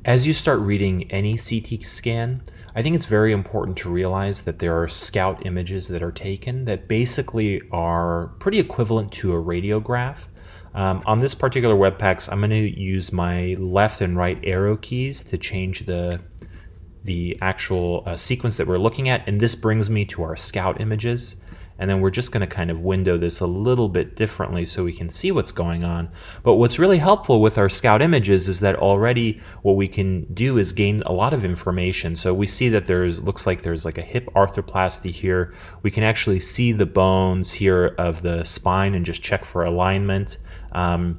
As you start reading any CT scan, I think it's very important to realize that there are scout images that are taken that basically are pretty equivalent to a radiograph. On this particular WebPACS, I'm going to use my left and right arrow keys to change the actual sequence that we're looking at, and this brings me to our scout images. And then we're just going to kind of window this a little bit differently so we can see what's going on. But what's really helpful with our scout images is that already what we can do is gain a lot of information. So we see that looks like there's like a hip arthroplasty here. We can actually see the bones here of the spine and just check for alignment. And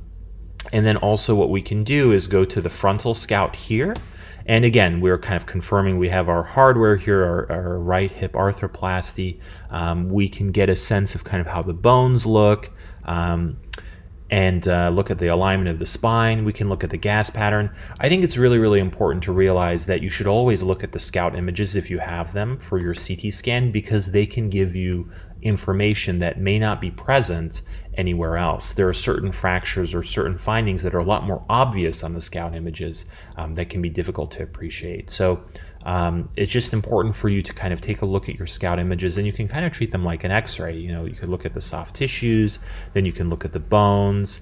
then also what we can do is go to the frontal scout here. And again, we're kind of confirming we have our hardware here, our right hip arthroplasty. We can get a sense of kind of how the bones look, and look at the alignment of the spine. We can look at the gas pattern. I think it's really, really important to realize that you should always look at the scout images if you have them for your CT scan, because they can give you information that may not be present anywhere else. There are certain fractures or certain findings that are a lot more obvious on the scout images that can be difficult to appreciate. So it's just important for you to kind of take a look at your scout images, and you can kind of treat them like an x-ray. You could look at the soft tissues, then you can look at the bones,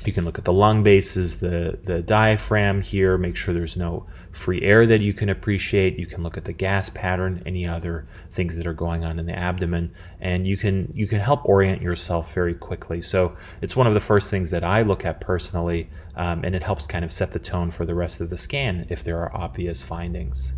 you can look at the lung bases, the diaphragm here, make sure there's no free air that you can appreciate. You can look at the gas pattern, any other things that are going on in the abdomen, and you can help orient yourself very quickly. So it's one of the first things that I look at personally, and it helps kind of set the tone for the rest of the scan if there are obvious findings.